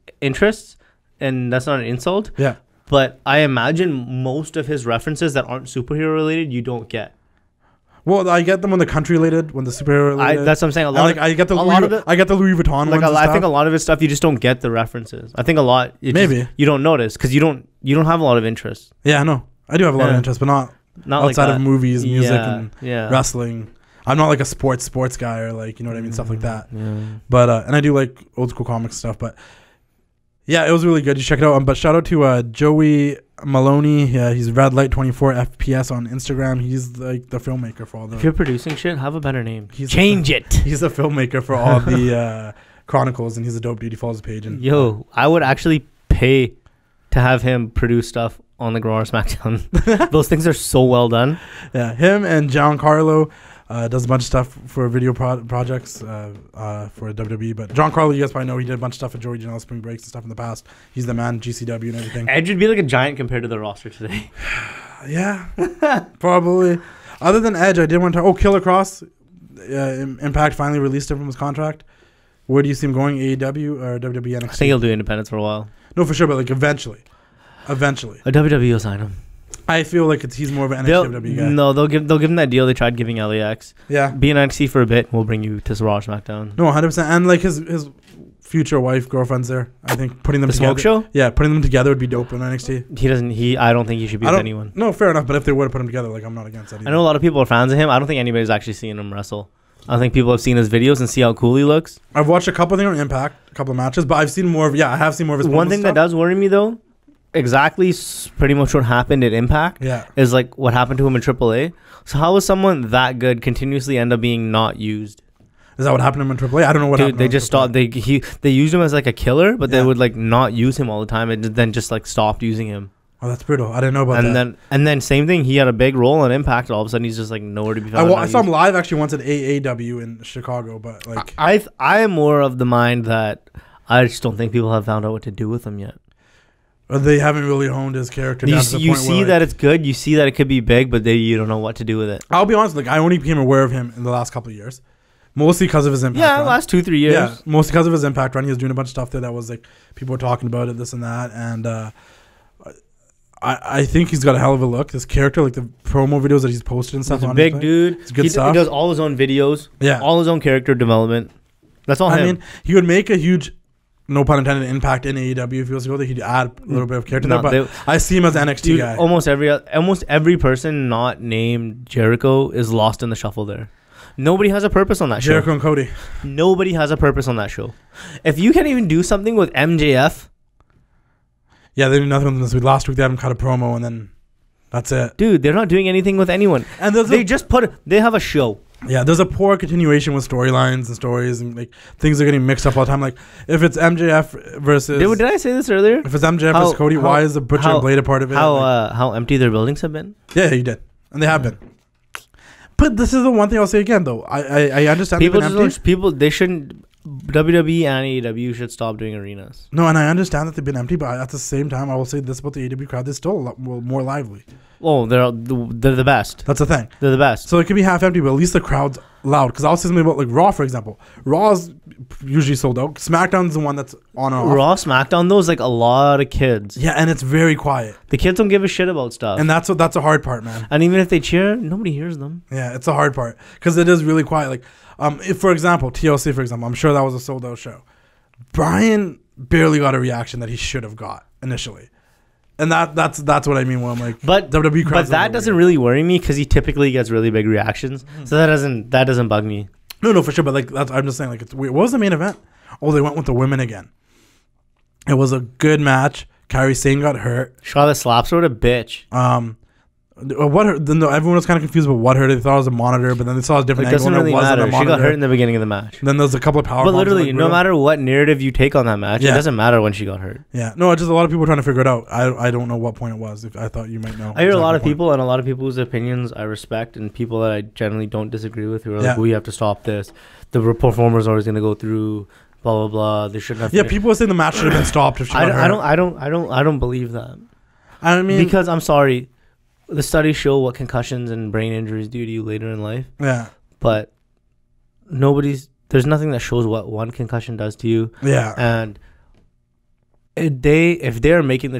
and that's not an insult. Yeah. But I imagine most of his references that aren't superhero related, you don't get. Well, I get them when the country related, when the superhero related. That's what I'm saying. I get the Louis Vuitton ones. I think a lot of his stuff you just don't get the references. I think a lot you don't notice because you don't have a lot of interest. Yeah, I know. I do have a lot of interest, but not outside like of movies, music, and yeah. wrestling. I'm not like a sports guy or like, you know what I mean, stuff like that. Yeah. But and I do like old school comics stuff. But yeah, it was really good. You check it out. But shout out to Joey Maloney. Yeah, he's Red Light 24 FPS on Instagram. He's like the filmmaker for all the. If you're producing shit, have a better name. Change it. He's the filmmaker for all the Chronicles, and he's a dope dude. He follows the page. And I would actually pay to have him produce stuff on the Raw or SmackDown. Those things are so well done. Yeah, him and Giancarlo does a bunch of stuff for video projects for WWE. But Giancarlo, you guys probably know, he did a bunch of stuff at Joey Janela Spring Breaks and stuff in the past. He's the man, GCW and everything. Edge would be like a giant compared to the roster today. Yeah, probably. Other than Edge, I did want to talk. Killer Kross. Impact finally released him from his contract. Where do you see him going? AEW or WWE NXT? I think he'll do independence for a while. No, for sure, but like eventually. A WWE will sign him. I feel like he's more of an NXT guy. No, they'll give him that deal they tried giving LAX. Yeah. Be in NXT for a bit. We'll bring you to Raw SmackDown. No, 100%. And like his future wife, girlfriend's there. I think putting them together. Smoke show? Yeah, putting them together would be dope in NXT. I don't think he should be with anyone. No, fair enough. But if they were to put them together, like I'm not against that either. I know a lot of people are fans of him. I don't think anybody's actually seen him wrestle. I think people have seen his videos and see how cool he looks. I've watched a couple of things on Impact, a couple of matches, but I've seen more of. Yeah, I have seen more of his. One thing that does worry me though exactly pretty much what happened at Impact. Yeah. Is like what happened to him in AAA. So how was someone that good continuously end up being not used? Is that what happened to him in AAA? I don't know what happened. They just stopped. They used him as like a killer, but they would like not use him all the time, and then just like stopped using him. Oh, that's brutal. I didn't know about that. And then same thing. He had a big role on Impact. All of a sudden, he's just like nowhere to be found. I saw him live actually once at AAW in Chicago, but like I am more of the mind that I just don't think people have found out what to do with him yet. They haven't really honed his character. You see that it's good. You see that it could be big, but you don't know what to do with it. I'll be honest. Like I only became aware of him in the last couple of years, mostly because of his Impact. Yeah, run. last 2-3 years. Yeah, mostly because of his Impact run. He was doing a bunch of stuff there that was like people were talking about it, this and that, and I think he's got a hell of a look. This character, like the promo videos that he's posted and stuff. He's a big dude. It's good stuff. He does all his own videos. Yeah, all his own character development. That's all him. I mean, he would make a huge, no pun intended, impact in AEW if he was to go there. He'd add a little bit of character there. But I see him as an NXT guy. Almost every person not named Jericho is lost in the shuffle there. Nobody has a purpose on that show. Jericho and Cody. Nobody has a purpose on that show. If you can't even do something with MJF. Yeah, they did nothing with them this week. Last week they had him cut a promo and then that's it. Dude, they're not doing anything with anyone. And they have a show. Yeah, there's a poor continuation with storylines and stories and like things are getting mixed up all the time. Like if it's MJF versus did I say this earlier? If it's MJF versus Cody, why is the Butcher and Blade a part of it? How empty their buildings have been? Yeah, you did. And they have been. But this is the one thing I'll say again though. I understand they shouldn't WWE and AEW should stop doing arenas. No, and I understand that they've been empty, but at the same time, I will say this about the AEW crowd: they're still a lot more lively. Oh, they're the best. That's the thing. They're the best. So it could be half empty, but at least the crowd's loud. Because I'll say something about like Raw, for example. Raw's usually sold out. SmackDown's the one that's on and off. Raw, SmackDown, those like a lot of kids. Yeah, and it's very quiet. The kids don't give a shit about stuff, and that's a hard part, man. And even if they cheer, nobody hears them. Yeah, it's a hard part because it is really quiet. Like, if for example TLC, for example, I'm sure that was a sold out show. Brian barely got a reaction that he should have got initially. And that's what I mean when I'm like, but WWE crowds. But that doesn't really worry me because he typically gets really big reactions, so that doesn't bug me. No, for sure. But like I'm just saying, like it's weird. What was the main event? Oh, they went with the women again. It was a good match. Kairi Sane got hurt. Charlotte slaps her with a bitch. Everyone was kind of confused about what hurt. They thought it was a monitor, but then they saw a different angle. It doesn't really matter. She got hurt in the beginning of the match. Then there's a couple of power. But literally, no matter what narrative you take on that match, it doesn't matter when she got hurt. Yeah, no, it's just a lot of people trying to figure it out. I don't know what point it was. I thought you might know. I hear a lot of people and a lot of people's opinions I respect, and people that I generally don't disagree with who are like, we have to stop this. The performer's always going to go through. Blah blah blah. They shouldn't have. Yeah, people are saying the match should have been stopped if she got hurt. I don't believe that. I mean, because I'm sorry. The studies show what concussions and brain injuries do to you later in life. Yeah. But there's nothing that shows what one concussion does to you. Yeah. And if they're making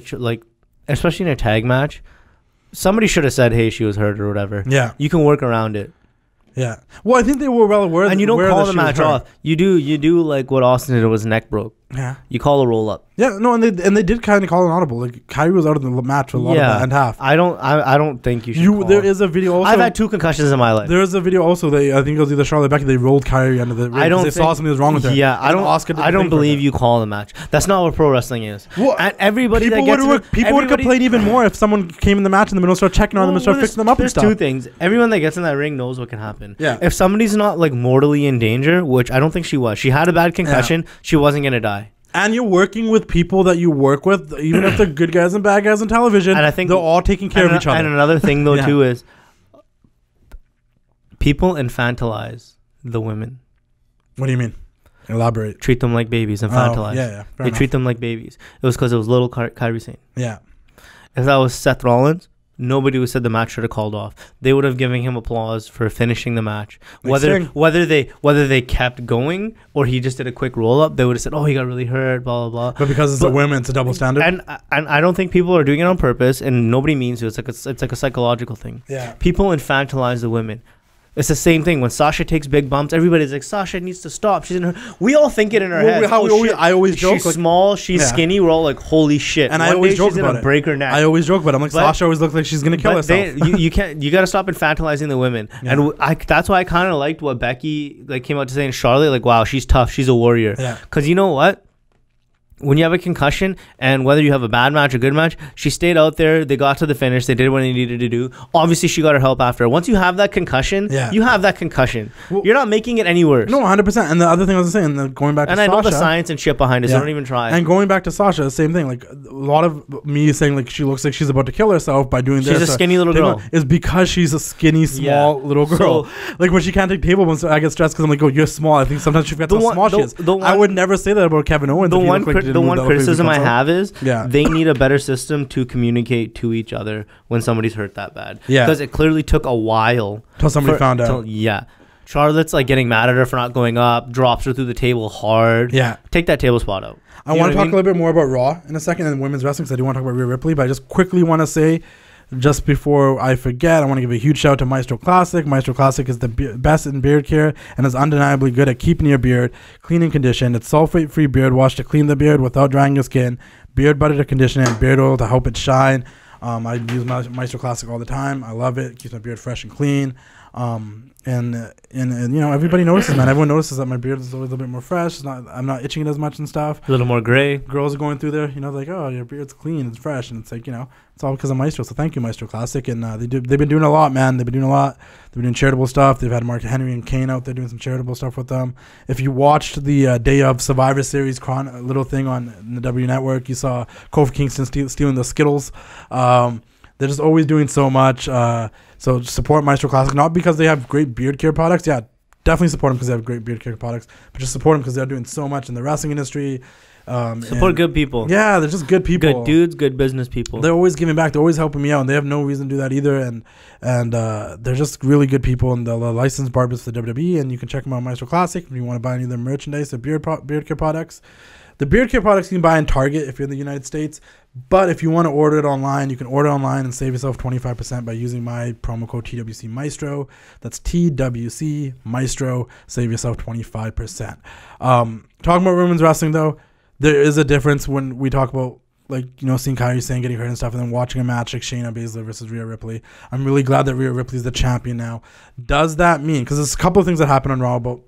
especially in a tag match, somebody should have said, hey, she was hurt or whatever. Yeah. You can work around it. Yeah. Well, I think they were well aware. And you don't call the match off. You do like what Austin did. Was neck broke. Yeah. You call a roll up. Yeah. No, and they did kind of call an audible. Like Kyrie was out of the match for a lot of that and half. I don't think you should. There is a video. Also, I've had 2 concussions in my life. There is a video also. I think it was either Charlotte Becky. They rolled Kyrie under the ring. They saw something was wrong with her. Yeah. I don't believe you call the match. That's not what pro wrestling is. Well, and everybody people would complain even more if someone came in the match in the middle, start checking on them and start fixing them up and stuff. There's 2 things. Everyone that gets in that ring knows what can happen. Yeah. If somebody's not like mortally in danger, which I don't think she was. She had a bad concussion. She wasn't gonna die. And you're working with people that you work with, even if they're good guys and bad guys on television. And I think they're all taking care of each other. And another thing, though, too, is people infantilize the women. What do you mean? Elaborate. Treat them like babies. Infantilize. Yeah. They treat them like babies. It was because it was little Kairi Sane. Yeah. If that was Seth Rollins, nobody would have said the match should have called off. They would have given him applause for finishing the match. Whether they kept going or he just did a quick roll up, they would have said, "Oh, he got really hurt." Blah blah blah. But because it's a women, it's a double standard. And I don't think people are doing it on purpose, and nobody means to. It's like a psychological thing. Yeah. People infantilize the women. It's the same thing. When Sasha takes big bumps, everybody's like, Sasha needs to stop. She's in her. We all think it in our heads. I always joke. She's small. She's skinny. We're all like, holy shit. And I always joke about it. Break her neck. I always joke about it. I'm like, Sasha always looks like she's gonna kill herself. You can't. You gotta stop infantilizing the women. Yeah. And that's why I kind of liked what Becky came out to say in Charlotte. Like, wow, she's tough. She's a warrior. Yeah. Because you know what? when you have a concussion, and whether you have a bad match or good match, she stayed out there. They got to the finish. They did what they needed to do. Obviously, she got her help after. Once you have that concussion, you have that concussion. Well, you're not making it any worse. No, 100%. And the other thing I was saying, going back to Sasha. And I know the science and shit behind it, so don't even try. And going back to Sasha, same thing. Like, a lot of me saying, like, she looks like she's about to kill herself by doing this. She's a skinny little girl. Is because she's a skinny, small little girl. So, like, when she can't take table bumps, I get stressed because I'm like, oh, you're small. I think sometimes she forgets how small she is. I would never say that about Kevin Owens. The one criticism I have is they need a better system to communicate to each other when somebody's hurt that bad. Yeah. Because it clearly took a while. Till somebody found out. Charlotte's like getting mad at her for not going up, drops her through the table hard. Yeah. Take that table spot out. I want to talk a little bit more about Raw in a second and women's wrestling, because I do want to talk about Rhea Ripley, but I just quickly want to say, just before I forget, I want to give a huge shout out to Maestros Classic. Maestros Classic is the best in beard care and is undeniably good at keeping your beard clean and conditioned. It's sulfate-free beard wash to clean the beard without drying your skin, beard butter to condition it, and beard oil to help it shine. I use Maestros Classic all the time. I love it. It keeps my beard fresh and clean. And you know, everybody notices, man. Everyone notices that my beard is always a little bit more fresh. I'm not itching it as much and stuff. A little more gray. Girls are going through there, you know, like, oh, your beard's clean, it's fresh, and it's like, you know, it's all because of Maestro. So thank you, Maestro Classic. And they've been doing a lot, man. They've been doing a lot. They've been doing charitable stuff. They've had Mark Henry and Kane out there doing some charitable stuff with them. If you watched the Day of Survivor Series little thing on the W Network, you saw Kofi Kingston stealing the Skittles. They're just always doing so much. So support Maestro Classic, not because they have great beard care products. Yeah, definitely support them because they have great beard care products, but just support them because they're doing so much in the wrestling industry. Support good people. Yeah, they're just good people. Good dudes, good business people. They're always giving back. They're always helping me out, and they have no reason to do that either. And they're just really good people, and they're licensed barbers for the WWE, and you can check them out on Maestro Classic if you want to buy any of their merchandise or beard care products. The beard care products you can buy in Target if you're in the United States. But if you want to order it online, you can order online and save yourself 25% by using my promo code TWC Maestro. That's TWC Maestro. Save yourself 25%. Talking about women's wrestling, though, there is a difference when we talk about, like, you know, seeing Kairi Sane getting hurt and stuff, and then watching a match like Shayna Baszler versus Rhea Ripley. I'm really glad that Rhea Ripley is the champion now. Does that mean, because there's a couple of things that happen on Raw, but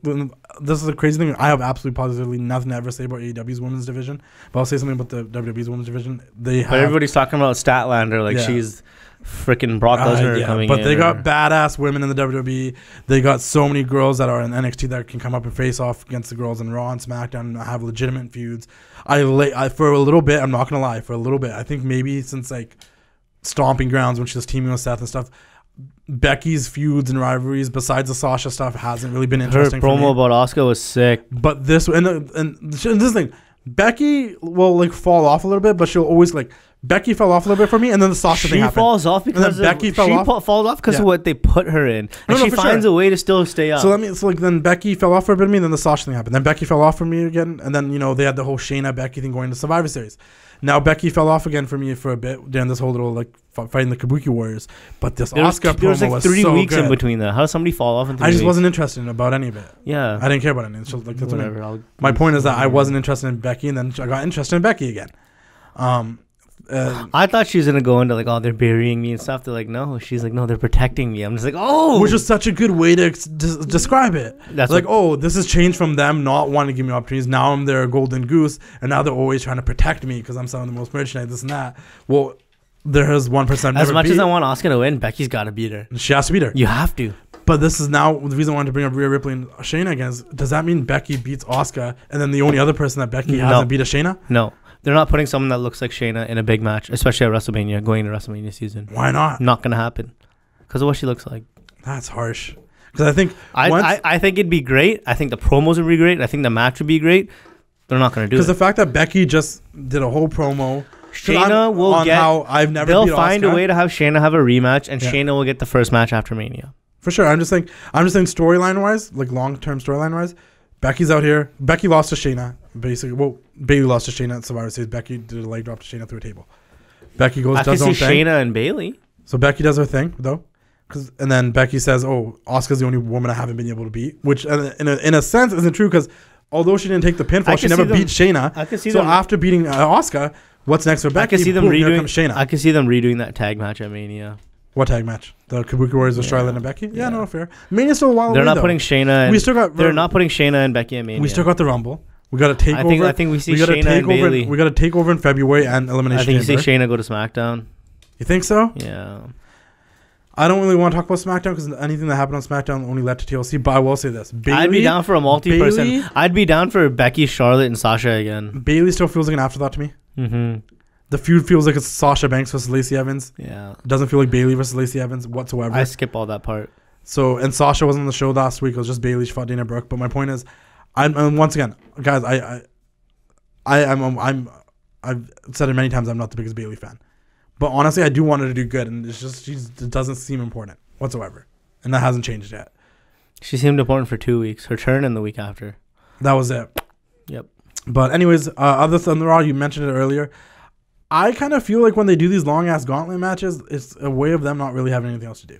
this is a crazy thing. I have absolutely positively nothing to ever say about AEW's women's division, but I'll say something about the WWE's women's division. But everybody's talking about Statlander like she's freaking Brock Lesnar coming in. But they got badass women in the WWE. They got so many girls that are in NXT that can come up and face off against the girls in Raw and SmackDown and have legitimate feuds. I for a little bit, I'm not gonna lie, for a little bit, I think maybe since like Stomping Grounds when she was teaming with Seth and stuff, Becky's feuds and rivalries besides the Sasha stuff hasn't really been interesting. Her promo about Asuka was sick. But this and this thing, Becky will like fall off a little bit, but she'll always like. Becky fell off a little bit for me, and then the Sasha thing happened. She falls off because falls off because of what they put her in, and she finds a way to still stay up. So then Becky fell off for a bit of me, and then the Sasha thing happened. Then Becky fell off for me again, and then, you know, they had the whole Shayna Becky thing going to Survivor Series. Now Becky fell off again for me for a bit during this whole little like fighting the Kabuki Warriors. But this Asuka promo was so good. There was like 3 weeks in between that. How does somebody fall off in 3 weeks? I just wasn't interested in about any of it. Yeah, I didn't care about any. So like, that's whatever. My point is that I wasn't interested in Becky, and then I got interested in Becky again. I thought she was gonna go into like, oh, they're burying me and stuff. They're like, no. She's like, no, they're protecting me. I'm just like, oh, which is such a good way to describe it. That's like, oh, this has changed from them not wanting to give me opportunities. Now I'm their golden goose, and now they're always trying to protect me because I'm selling the most merchandise, this and that. Well, there is 1%. As much as I want Asuka to win, Becky's got to beat her. She has to beat her. You have to. But this is now the reason I wanted to bring up Rhea Ripley and Shayna again. Does that mean Becky beats Asuka, and then the only other person that Becky hasn't beat is Shayna? No. They're not putting someone that looks like Shayna in a big match, especially at WrestleMania, going into WrestleMania season. Why not? Not going to happen. Because of what she looks like. That's harsh. Because I think... I think it'd be great. I think the promos would be great. I think the match would be great. They're not going to do it. Because the fact that Becky just did a whole promo... Shayna will get... How I've never they'll beat find Asuka. a way to have Shayna have a rematch, and Shayna will get the first match after Mania. For sure. I'm just saying storyline-wise, like long-term storyline-wise, Becky's out here. Becky lost to Shayna. Basically, well, Bayley lost to Shayna at Survivor Series. Becky did a leg drop to Shayna through a table. Becky does her own thing. Shayna and Bayley. So Becky does her thing, though. And then Becky says, oh, Asuka's the only woman I haven't been able to beat. Which, in a sense, isn't true because although she didn't take the pinfall, she never beat Shayna. I can see so after beating Asuka, what's next for Becky? I can see them redoing that tag match at Mania. What tag match? The Kabuki Warriors with Charlotte and Becky? No, fair. Mania's still a while away, They're not putting Shayna and Becky at Mania. We still got the Rumble. We got a takeover. I think we see Shayna and Bayley. We got a takeover in February and elimination. I think you see Shayna go to SmackDown. You think so? Yeah. I don't really want to talk about SmackDown because anything that happened on SmackDown only led to TLC. But I will say this: Bayley, I'd be down for a multi-person. I'd be down for Becky, Charlotte, and Sasha again. Bayley still feels like an afterthought to me. Mm-hmm. The feud feels like it's Sasha Banks versus Lacey Evans. Yeah. It doesn't feel like Bayley versus Lacey Evans whatsoever. I skip all that part. So, and Sasha wasn't on the show last week. It was just Bayley. She fought Dana Brooke. But my point is, I'm once again, guys, I've said it many times. I'm not the biggest Bayley fan, but honestly, I do want her to do good, and it's just it doesn't seem important whatsoever, and that hasn't changed yet. She seemed important for 2 weeks. Her turn and the week after. That was it. Yep. But anyways, other than the Raw, you mentioned it earlier. I kind of feel like when they do these long ass gauntlet matches, it's a way of them not really having anything else to do.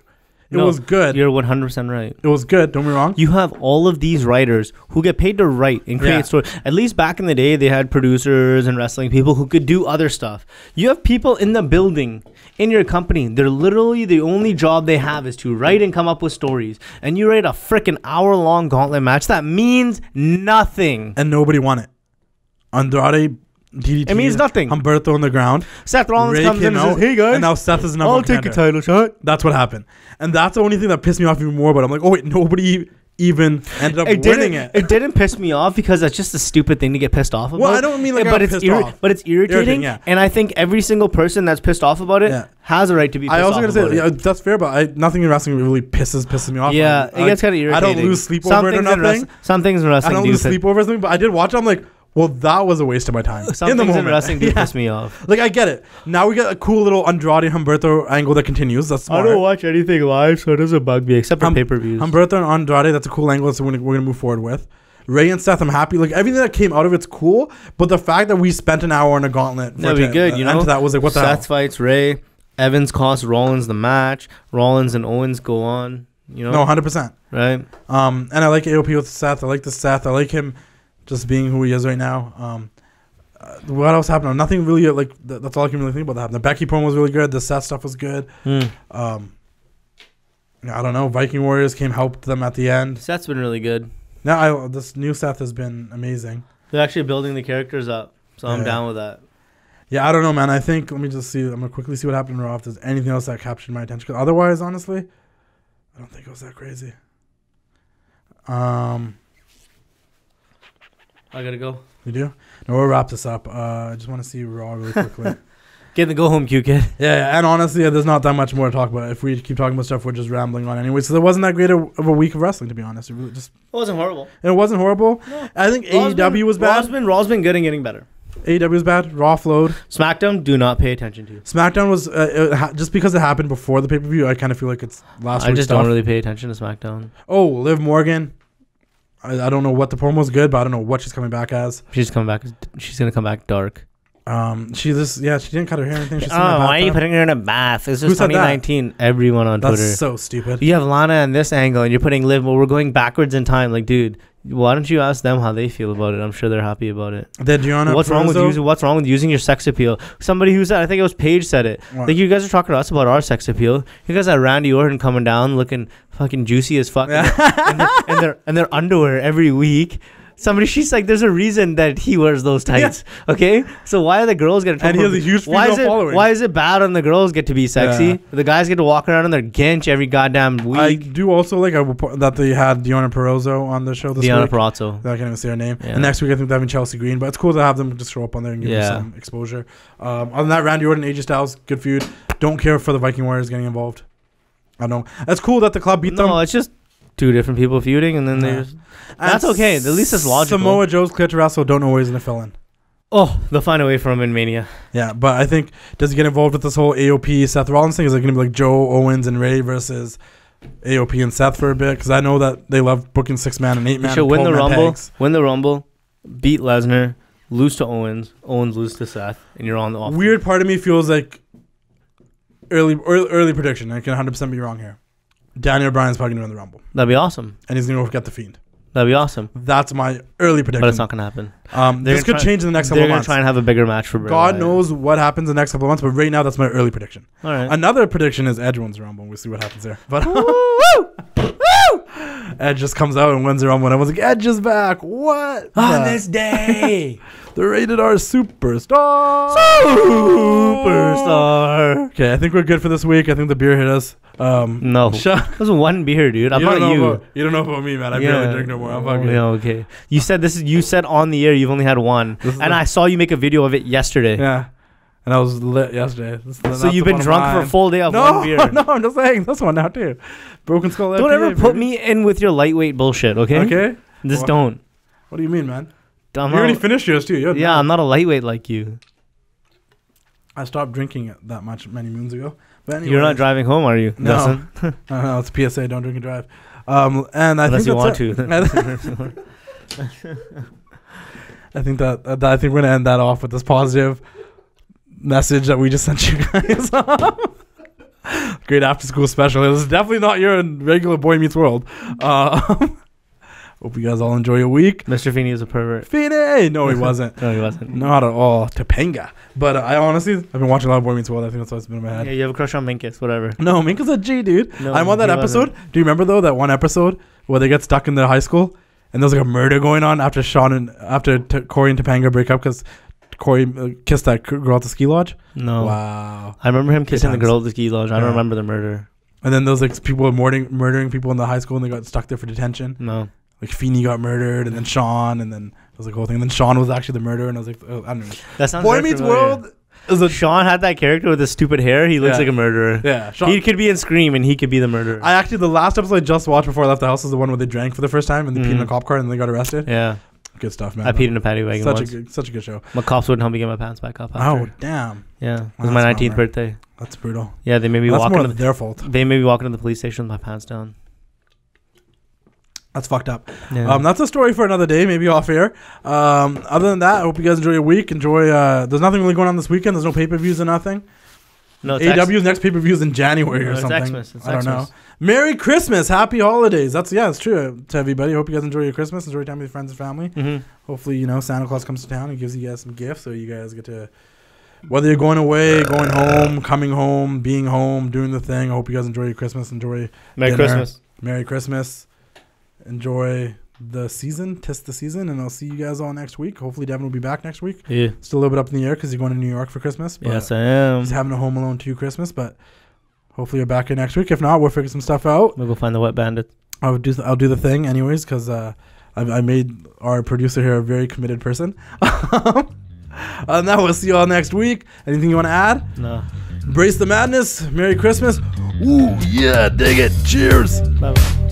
It was good. You're 100% right. It was good. Don't be wrong. You have all of these writers who get paid to write and create stories. At least back in the day, they had producers and wrestling people who could do other stuff. You have people in the building, in your company. They're literally the only job they have is to write and come up with stories. And you write a freaking hour-long gauntlet match that means nothing. And nobody won it. Andrade, DDT. It means nothing. Humberto on the ground. Seth Rollins comes in and says, "Hey guys," and now Seth is number one contender. I'll take a title shot. That's what happened, and that's the only thing that pissed me off even more. But I'm like, oh wait, nobody even ended up winning it. It didn't piss me off because that's just a stupid thing to get pissed off about. Well, I don't mean like but it's irritating. Yeah. And I think every single person that's pissed off about it has a right to be pissed off about it. That's fair, but nothing in wrestling really pisses me off. Yeah, it gets kind of irritating. I don't lose sleep over it or nothing. Some things in wrestling I don't lose sleep over something, but I did watch it. I'm like, well, that was a waste of my time. Some things in wrestling do piss me off. Like, I get it. Now we got a cool little Andrade Humberto angle that continues. That's smart. I don't watch anything live, so it doesn't bug me, except for pay-per-views. Humberto and Andrade, that's a cool angle. That's what we're going to move forward with. Ray and Seth, I'm happy. Like, everything that came out of it's cool, but the fact that we spent an hour on a gauntlet that'd be good, you know? That was like, what the hell? Seth fights Ray. Evans costs Rollins the match. Rollins and Owens go on. You know? No, 100%. Right. And I like AOP with Seth. I like the Seth. I like him just being who he is right now. What else happened? Nothing really. Like that's all I can really think about that happened. The Becky promo was really good. The Seth stuff was good. I don't know. Viking Warriors helped them at the end. Seth's been really good. Now this new Seth has been amazing. They're actually building the characters up, so I'm down with that. Yeah, I don't know, man. I think let me just see. I'm gonna quickly see what happened in Raw. If there's anything else that captured my attention, because otherwise, honestly, I don't think it was that crazy. I gotta go. You do? No, we'll wrap this up. I just want to see Raw really quickly. Get the go home cue, kid. Yeah, and honestly, there's not that much more to talk about. If we keep talking about stuff, we're just rambling on anyway. So there wasn't that great of a week of wrestling, to be honest. It really just wasn't horrible. It wasn't horrible. No. I think AEW was bad. Raw's been good and getting better. AEW was bad. Raw flowed. SmackDown, do not pay attention to. SmackDown was just because it happened before the pay-per-view. I kind of feel like it's last week's I just stuff. don't really pay attention to SmackDown. Oh, Liv Morgan. I don't know what the promo was good, but I don't know what she's coming back as. She's coming back. She's gonna come back dark. She didn't cut her hair or anything. Why are you putting her in a bath? It's just 2019. Everyone on Twitter. That's so stupid. You have Lana in this angle, and you're putting Liv. Well, we're going backwards in time. Like, dude, why don't you ask them how they feel about it? I'm sure they're happy about it. What's wrong with using your sex appeal? Somebody who said, I think it was Paige said it. What? Like, you guys are talking to us about our sex appeal. You guys had Randy Orton coming down looking fucking juicy as fuck, and their underwear every week. She's like, there's a reason that he wears those tights. Yeah. Okay, so why are the girls getting? And he has a huge female following. Why is it bad when the girls get to be sexy? Yeah. The guys get to walk around in their ginch every goddamn week. I do also like that they had Deonna Purrazzo on the show this week. Deonna Purrazzo. I can't even say her name. Yeah. And next week I think they're having Chelsea Green, but it's cool to have them just show up on there and give them some exposure. Other than that, Randy Orton, AJ Styles, good feud. Don't care for the Viking Warriors getting involved. I don't know. That's cool that the club beat them. No, it's just two different people feuding, and then there's... That's okay. At least it's logical. Samoa Joe's clear to wrestle. Don't know where he's going to fill in. Oh, they'll find a way for him in Mania. Yeah, but I think, does he get involved with this whole AOP Seth Rollins thing? Is it going to be like Joe Owens and Ray versus AOP and Seth for a bit? Because I know that they love booking 6-man and 8-man. He should win the Rumble, beat Lesnar, lose to Owens lose to Seth, and you're on the off. Weird part of me feels like early prediction. I can 100% be wrong here. Daniel Bryan's probably going to win the Rumble. That'd be awesome. And he's going to go get the Fiend. That'd be awesome. That's my early prediction. But it's not going to happen. This could change in the next couple of months. They're going to try and have a bigger match for Bray God knows what happens in the next couple of months, but right now that's my early prediction. All right. Another prediction is Edge wins the Rumble. We'll see what happens there. But Edge just comes out and wins the Rumble. And everyone's like, Edge is back. What? On this day. The Rated R Superstar. Okay, I think we're good for this week. I think the beer hit us. No. That was one beer, dude. I'm not you. You don't know about me, man. I barely drink no more. I'm fucking. Yeah, okay. You said you said on the air you've only had one. And I saw you make a video of it yesterday. Yeah. And I was lit yesterday. So you've been drunk for a full day of one beer. No, I'm just saying this one now too. Broken Skull IPA. Don't ever put me in with your lightweight bullshit, okay? Okay. Just don't. What do you mean, man? You already finished yours too. Yeah, I'm not a lightweight like you. I stopped drinking it that much many moons ago. But anyways, you're not driving home, are you? No. No, it's PSA. Don't drink and drive. And I Unless think you want to. I think we're gonna end that off with this positive message that we just sent you guys. Great after school special. It was definitely not your regular Boy Meets World. Hope you guys all enjoy your week. Mr. Feeney is a pervert. Feeney! No, he wasn't. No, he wasn't. Not at all. Topanga. But I honestly, I've been watching a lot of Boy Meets World. I think that's what's been in my head. Yeah, you have a crush on Minkus, whatever. No, Minkus a G, dude. No, I'm on that episode. Wasn't. Do you remember, though, that one episode where they get stuck in their high school and there's like a murder going on after Corey and Topanga break up because Corey kissed that girl at the ski lodge? No. Wow. I remember him kissing the girl at the ski lodge. I don't remember the murder. And then those like people murdering people in the high school and they got stuck there for detention. No. Like Feeney got murdered and then Sean and then it was like a whole thing. And then Sean was actually the murderer and I was like, oh, I don't know. That sounds Boy Meets World is a... Sean had that character with the stupid hair. He looks like a murderer. Yeah. Sean, he could be in Scream and he could be the murderer. The last episode I just watched before I left the house was the one where they drank for the first time and they peed in a cop car and they got arrested. Yeah. Good stuff, man. I peed in a paddy wagon once. Such a good show. My cops wouldn't help me get my pants back up after. Oh, damn. Yeah. It was my 19th birthday. That's brutal. Yeah, they made me walk into their fault. They made me walk into the police station with my pants down. That's fucked up. Yeah. That's a story for another day, maybe off air. Other than that, I hope you guys enjoy your week. There's nothing really going on this weekend. There's no pay-per-views or nothing. No, AEW's next pay-per-view is in January or something. I don't know. Merry Christmas. Happy holidays. It's true to everybody. Hope you guys enjoy your Christmas. Enjoy your time with your friends and family. Mm-hmm. Hopefully, Santa Claus comes to town and gives you guys some gifts so you guys get to, whether you're going away, going home, coming home, being home, doing the thing. I hope you guys enjoy your Christmas. Enjoy Merry Christmas. Merry Christmas. Enjoy the season. Test the season. And I'll see you guys all next week. Hopefully, Devon will be back next week. Yeah. Still a little bit up in the air because you're going to New York for Christmas. Yes, I am. He's having a Home Alone 2 Christmas, but hopefully you're back here next week. If not, we'll figure some stuff out. We'll go find the Wet Bandit. I'll do the thing anyways because I made our producer here a very committed person. And that we'll see you all next week. Anything you want to add? No. Embrace the madness. Merry Christmas. Ooh, yeah, dig it. Cheers. Bye-bye.